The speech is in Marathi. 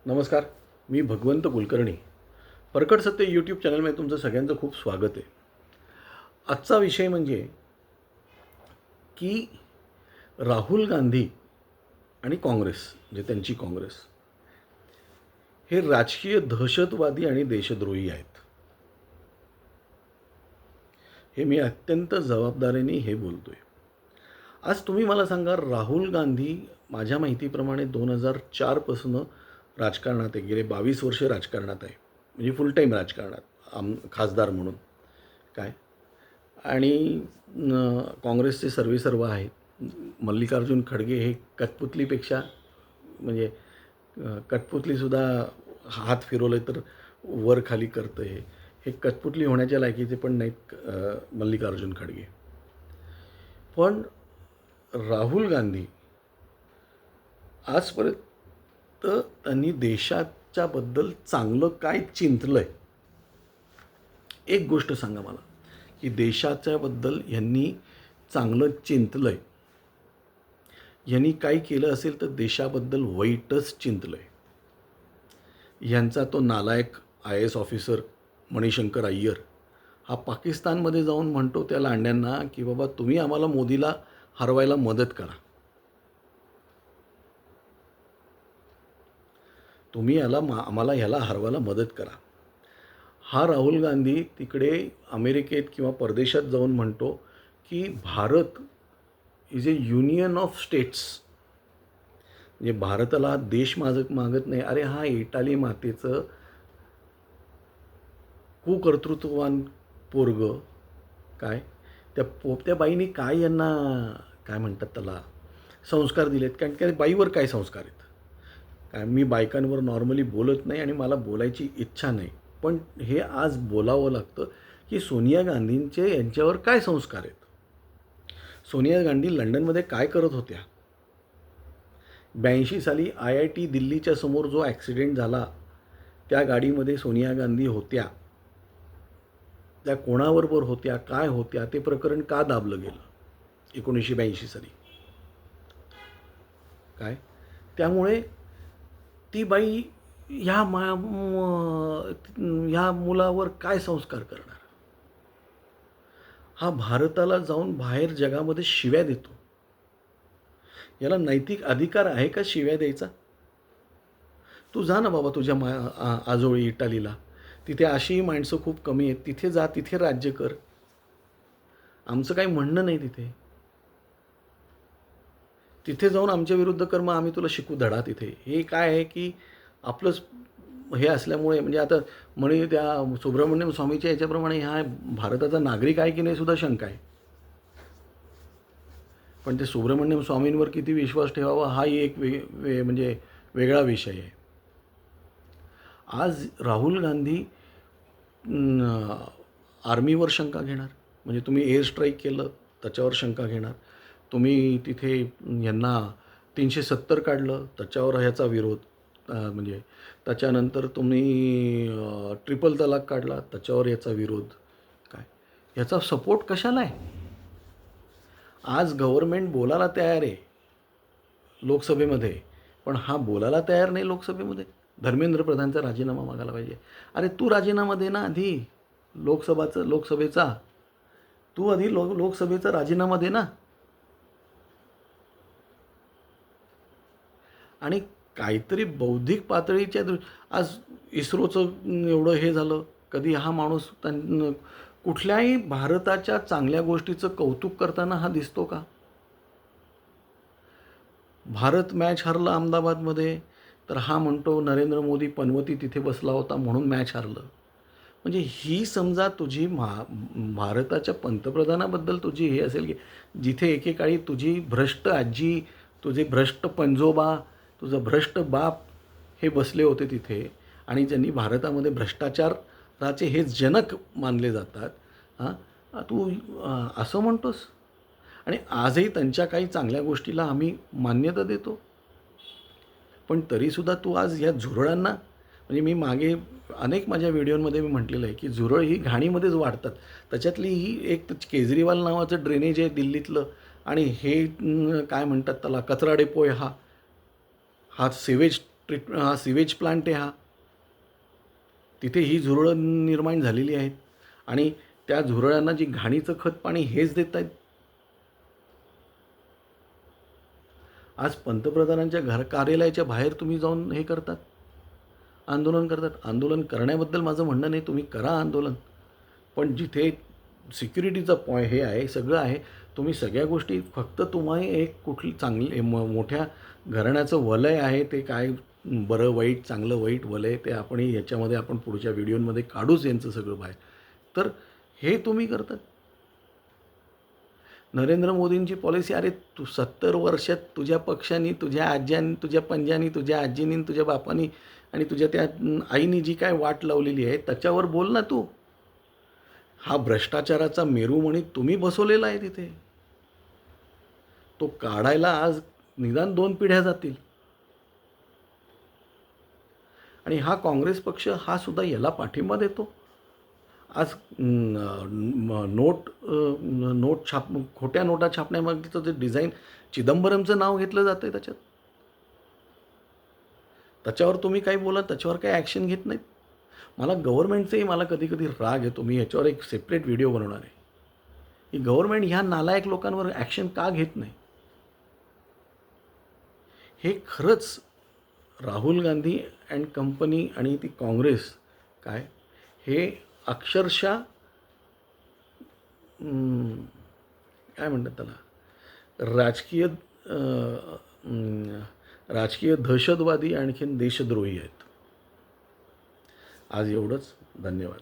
नमस्कार. मी भगवंत कुलकर्णी. परकट सत्य यूट्यूब चॅनलमध्ये तुमचं सगळ्यांचं खूप स्वागत आहे. आजचा विषय म्हणजे की राहुल गांधी आणि काँग्रेस, म्हणजे त्यांची काँग्रेस, हे राजकीय दहशतवादी आणि देशद्रोही आहेत. हे मी अत्यंत जबाबदारीने हे बोलतोय. आज तुम्ही मला सांगा, राहुल गांधी माझ्या माहितीप्रमाणे 2004 पासून राजकारणात आहे. गेले 22 वर्ष राजकारणात आहे. म्हणजे फुल टाईम राजकारणात खासदार म्हणून. काय आणि काँग्रेसचे सर्वेसर्वा आहेत. मल्लिकार्जुन खडगे हे कठपुतलीपेक्षा म्हणजे कठपुतलीसुद्धा हात फिरवले तर वर खाली करतं. हे कठपुतली होण्याच्या लायकीचे पण नाहीत मल्लिकार्जुन खडगे. पण राहुल गांधी आजपर्यंत त्यांनी देशाच्याबद्दल चांगलं काय चिंतलं आहे? एक गोष्ट सांगा मला, की देशाच्याबद्दल यांनी चांगलं चिंतलं आहे. यांनी काय केलं असेल तर देशाबद्दल वाईटच चिंतलं आहे. यांचा तो नालायक IAS ऑफिसर मणिशंकर अय्यर हा पाकिस्तानमध्ये जाऊन म्हणतो त्या लांड्यांना की बाबा तुम्ही आम्हाला मोदीला हरवायला मदत करा. तुम्ही आम्हाला ह्याला हरवायला मदत करा. हा राहुल गांधी तिकडे अमेरिकेत किंवा परदेशात जाऊन म्हणतो की Bharat is A union of states. म्हणजे भारताला देश मागत नाही. अरे हा इटाली मातेचं कुकर्तृत्ववान पोरगं. काय त्या बाईने काय यांना काय म्हणतात त्याला संस्कार दिलेत? कारण की बाईवर काय संस्कार आहेत? काय मी बायकांवर नॉर्मली बोलत नाही आणि मला बोलायची इच्छा नाही, पण हे आज बोलावं लागतं की सोनिया गांधींचे यांच्यावर काय संस्कार आहेत? सोनिया गांधी लंडनमध्ये काय करत होत्या? 82 साली IIT दिल्लीच्या समोर जो ॲक्सिडेंट झाला त्या गाडीमध्ये सोनिया गांधी होत्या. त्या कोणाबरोबर होत्या, काय होत्या, ते प्रकरण का दाबलं गेलं 1982 साली? काय त्यामुळे ती बाई ह्या मुलावर काय संस्कार करणार? हा भारताला जाऊन बाहेर जगामध्ये शिव्या देतो. याला नैतिक अधिकार आहे का शिव्या द्यायचा? तू जा ना बाबा तुझ्या आजोळी इटालीला. तिथे अशीही माणसं खूप कमी आहेत. तिथे जा, तिथे राज्य कर. आमचं काही म्हणणं नाही तिथे. तिथे जाऊन आमच्या विरुद्ध कर, मग आम्ही तुला शिकू धडा तिथे. हे काय आहे की आपलंच हे असल्यामुळे म्हणजे आता म्हणे त्या सुब्रमण्यम स्वामीच्या याच्याप्रमाणे हा भारताचा नागरिक आहे की नाही सुद्धा शंका आहे. पण ते सुब्रमण्यम स्वामींवर किती विश्वास ठेवावा हाही एक म्हणजे वेगळा विषय आहे. आज राहुल गांधी आर्मीवर शंका घेणार. म्हणजे तुम्ही एअर स्ट्राईक केलं त्याच्यावर शंका घेणार. तुम्ही तिथे यांना 370 काढलं त्याच्यावर ह्याचा विरोध. म्हणजे त्याच्यानंतर तुम्ही ट्रिपल तलाक काढला त्याच्यावर याचा विरोध. काय ह्याचा सपोर्ट कशाला आहे? आज गव्हर्नमेंट बोलायला तयार आहे लोकसभेमध्ये, पण हा बोलायला तयार नाही लोकसभेमध्ये. धर्मेंद्र प्रधानचा राजीनामा मागायला पाहिजे. अरे तू राजीनामा दे ना आधी लोकसभेचा. तू आधी लोकसभेचा राजीनामा दे ना. आणि काहीतरी बौद्धिक पातळीच्या आज इस्रोचं एवढं हे झालं. कधी हा माणूस कुठल्याही भारताच्या चांगल्या गोष्टीचं कौतुक करताना हा दिसतो का? भारत मॅच हरलं अहमदाबादमध्ये तर हा म्हणतो नरेंद्र मोदी पनवती तिथे बसला होता म्हणून मॅच हरलं. म्हणजे ही समजा तुझी भारताच्या पंतप्रधानाबद्दल तुझी हे असेल की जिथे एकेकाळी तुझी भ्रष्ट आजी, तुझे भ्रष्ट पंजोबा, तुझं भ्रष्ट बाप हे बसले होते तिथे आणि ज्यांनी भारतामध्ये भ्रष्टाचाराचे हे जनक मानले जातात. हां तू असं म्हणतोस? आणि आजही त्यांच्या काही चांगल्या गोष्टीला आम्ही मान्यता देतो. पण तरीसुद्धा तू आज या झुरळांना म्हणजे मी मागे अनेक माझ्या व्हिडिओमध्ये मी म्हटलेलं आहे की झुरळ ही घाणीमध्येच वाढतात. त्याच्यातली ही एक केजरीवाल नावाचं ड्रेनेज आहे दिल्लीतलं आणि हे काय म्हणतात त्याला कचरा डेपो आहे. हा सीवेज हा सिवेज प्लांट आहे हा. तिथे ही झुरळं निर्माण झालेली आहेत आणि त्या झुरळांना जी घाणीचं खत पाणी हेच देत आहेत. आज पंतप्रधानांच्या कार्यालयाच्या बाहेर तुम्ही जाऊन हे करतात, आंदोलन करतात. आंदोलन करण्याबद्दल माझं म्हणणं नाही, तुम्ही करा आंदोलन. पण जिथे सिक्युरिटीचा हे आहे, सगळं आहे, तुम्ही सगळ्या गोष्टी फक्त तुम्हाला एक कुठली चांगली मोठ्या घराण्याचं वलय आहे, ते काय बरं वाईट चांगलं वाईट वलय ते आपण याच्यामध्ये आपण पुढच्या व्हिडिओमध्ये काढूच यांचं सगळं बाहेर. तर हे तुम्ही करतात. नरेंद्र मोदींची पॉलिसी, अरे तू 70 वर्षात तुझ्या पक्षाने, तुझ्या आज्यांनी, तुझ्या पंजानी, तुझ्या आजीनी, तुझ्या बापानी आणि तुझ्या त्या आईनी जी काय वाट लावलेली आहे त्याच्यावर बोल ना तू. हा भ्रष्टाचाराचा मेरुमणी तुम्ही बसवलेला आहे तिथे. तो काढायला आज निदान 2 पिढ्या जातील. आणि हा काँग्रेस पक्ष हा सुद्धा याला पाठिंबा देतो. आज खोट्या नोटा छापण्यामागचं जे डिझाईन, चिदंबरमचं नाव घेतलं जातं आहे त्याच्यात. त्याच्यावर तुम्ही काही बोला, त्याच्यावर काही ॲक्शन घेत नाहीत. मला कधी कधी राग येतो. मी याच्यावर एक सेपरेट व्हिडिओ बनवणार आहे की गव्हर्नमेंट ह्या नालायक लोकांवर ॲक्शन का घेत नाही. हे खरंच राहुल गांधी अँड कंपनी आणि ती काँग्रेस काय हे अक्षरशः काय म्हणतात त्याला, राजकीय दहशतवादी आणखीन देशद्रोही आहेत. आज एवढंच. धन्यवाद.